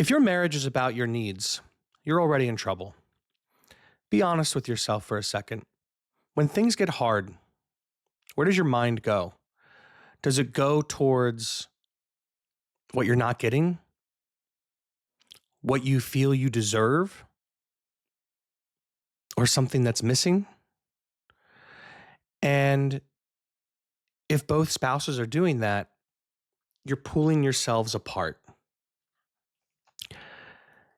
If your marriage is about your needs, you're already in trouble. Be honest with yourself for a second. When things get hard, where does your mind go? Does it go towards what you're not getting? What you feel you deserve? Or something that's missing? And if both spouses are doing that, you're pulling yourselves apart.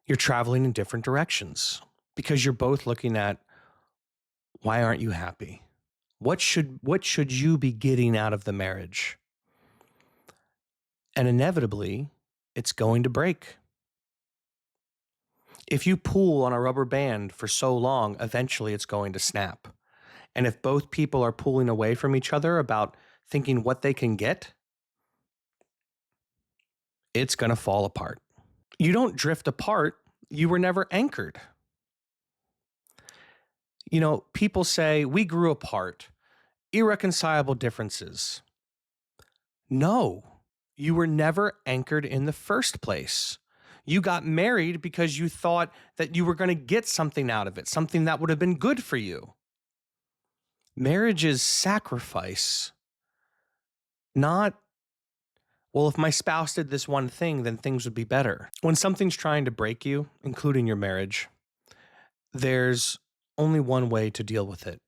You're traveling in different directions because you're both looking at, why aren't you happy? What should you be getting out of the marriage? And inevitably, it's going to break. If you pull on a rubber band for so long, eventually it's going to snap. And if both people are pulling away from each other about thinking what they can get, it's going to fall apart. You don't drift apart. You were never anchored. You know, people say we grew apart, irreconcilable differences. No, you were never anchored in the first place. You got married because you thought that you were going to get something out of it, something that would have been good for you. Marriage is sacrifice, not, well, if my spouse did this one thing, then things would be better. When something's trying to break you, including your marriage, there's only one way to deal with it.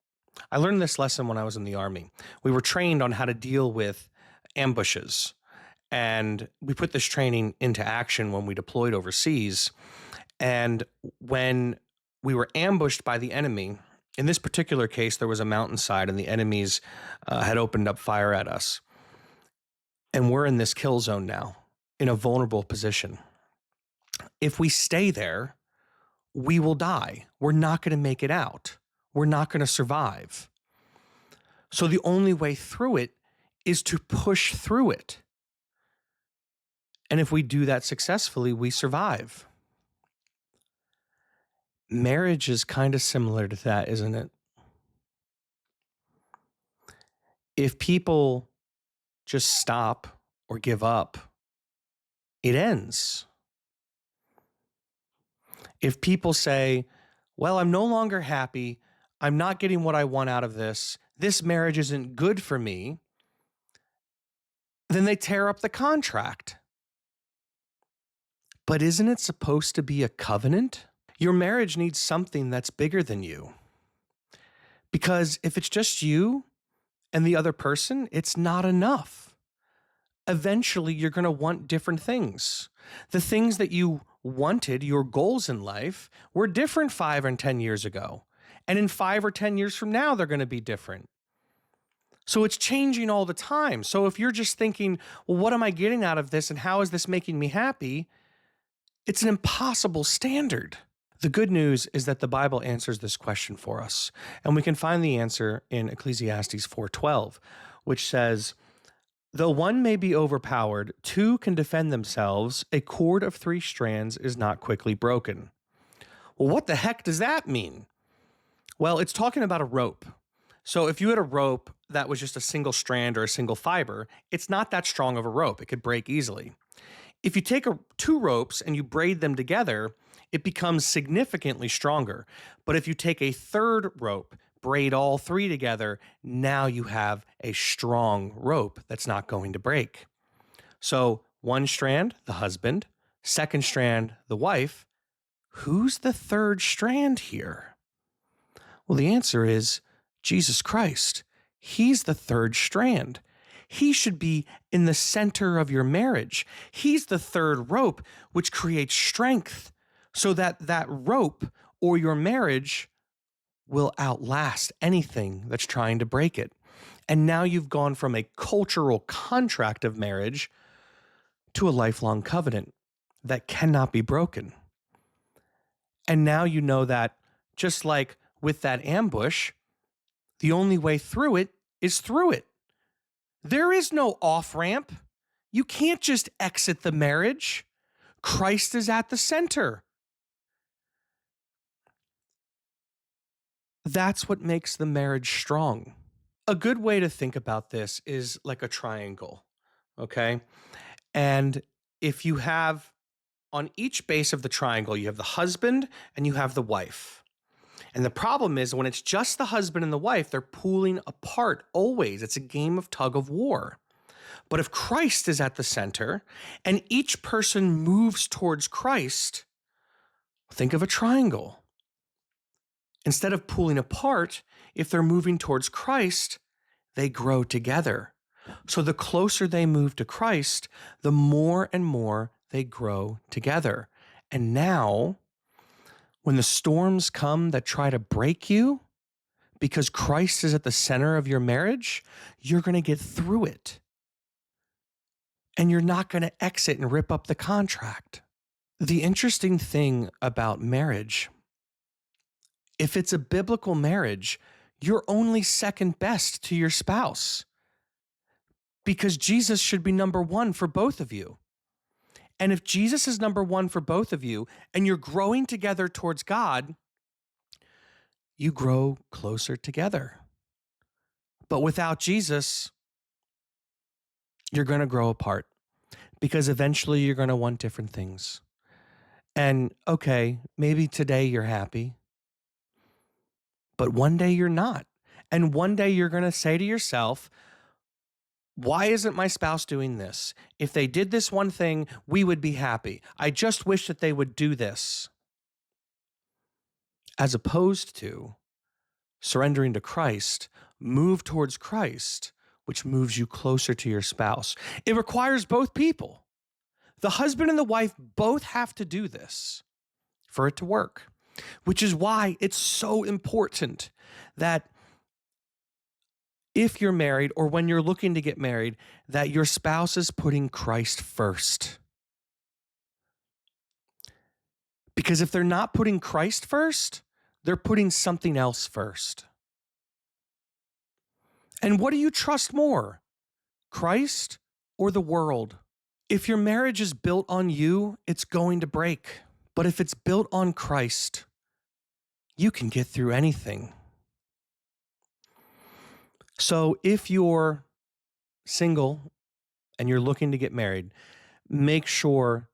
I learned this lesson when I was in the Army. We were trained on how to deal with ambushes. And we put this training into action when we deployed overseas. And when we were ambushed by the enemy, in this particular case, there was a mountainside and the enemies had opened up fire at us. And we're in this kill zone now, in a vulnerable position. If we stay there, we will die. We're not going to make it out. We're not going to survive. So the only way through it is to push through it. And if we do that successfully, we survive. Marriage is kind of similar to that, isn't it? If people just stop or give up, it ends. If people say, well, I'm no longer happy, I'm not getting what I want out of this marriage isn't good for me, then they tear up the contract. But isn't it supposed to be a covenant? Your marriage needs something that's bigger than you. Because if it's just you and the other person, it's not enough. Eventually, you're going to want different things. The things that you wanted, your goals in life, were different 5 and 10 years ago. And in 5 or 10 years from now, they're going to be different. So it's changing all the time. So if you're just thinking, well, what am I getting out of this and how is this making me happy? It's an impossible standard. The good news is that the Bible answers this question for us. And we can find the answer in Ecclesiastes 4:12, which says, though one may be overpowered, two can defend themselves. A cord of 3 strands is not quickly broken. Well, what the heck does that mean? Well, it's talking about a rope. So if you had a rope that was just a single strand or a single fiber, it's not that strong of a rope. It could break easily. If you take 2 ropes and you braid them together, it becomes significantly stronger. But if you take a third rope, braid all 3 together, now you have a strong rope that's not going to break. So 1 strand, the husband, 2nd strand, the wife. Who's the 3rd strand here? Well, the answer is Jesus Christ. He's the 3rd strand. He should be in the center of your marriage. He's the 3rd rope, which creates strength so that that rope or your marriage will outlast anything that's trying to break it. And now you've gone from a cultural contract of marriage to a lifelong covenant that cannot be broken. And now you know that just like with that ambush, the only way through it is through it. There is no off-ramp. You can't just exit the marriage. Christ is at the center. That's what makes the marriage strong. A good way to think about this is like a triangle, okay? And if you have on each base of the triangle, you have the husband and you have the wife. And the problem is when it's just the husband and the wife, they're pulling apart always. It's a game of tug of war. But if Christ is at the center and each person moves towards Christ, think of a triangle. Instead of pulling apart, if they're moving towards Christ, they grow together. So the closer they move to Christ, the more and more they grow together. And now, when the storms come that try to break you, because Christ is at the center of your marriage, you're going to get through it. And you're not going to exit and rip up the contract. The interesting thing about marriage, if it's a biblical marriage, you're only second best to your spouse because Jesus should be number one for both of you. And if Jesus is number one for both of you and you're growing together towards God, you grow closer together. But without Jesus, you're going to grow apart because eventually you're going to want different things. And okay, maybe today you're happy, but one day you're not. And one day you're going to say to yourself, why isn't my spouse doing this? If they did this one thing, we would be happy. I just wish that they would do this. As opposed to surrendering to Christ, move towards Christ, which moves you closer to your spouse. It requires both people. The husband and the wife both have to do this for it to work, which is why it's so important that if you're married or when you're looking to get married, that your spouse is putting Christ first. Because if they're not putting Christ first, they're putting something else first. And what do you trust more, Christ or the world? If your marriage is built on you, it's going to break. But if it's built on Christ, you can get through anything. So if you're single and you're looking to get married, make sure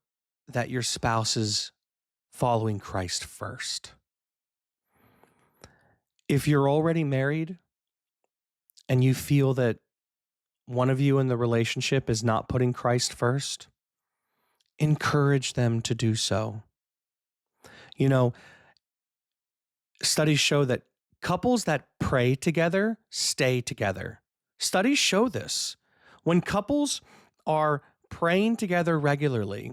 that your spouse is following Christ first. If you're already married and you feel that one of you in the relationship is not putting Christ first, encourage them to do so. You know, studies show that couples that pray together stay together. Studies show this. When couples are praying together regularly,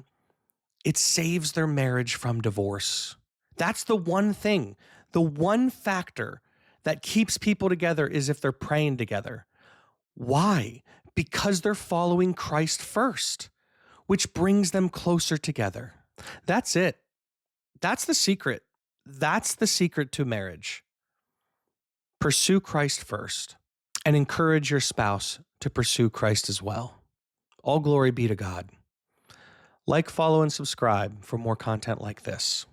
it saves their marriage from divorce. That's the one thing, the one factor that keeps people together is if they're praying together. Why? Because they're following Christ first, which brings them closer together. That's it. That's the secret. That's the secret to marriage. Pursue Christ first and encourage your spouse to pursue Christ as well. All glory be to God. Like, follow, and subscribe for more content like this.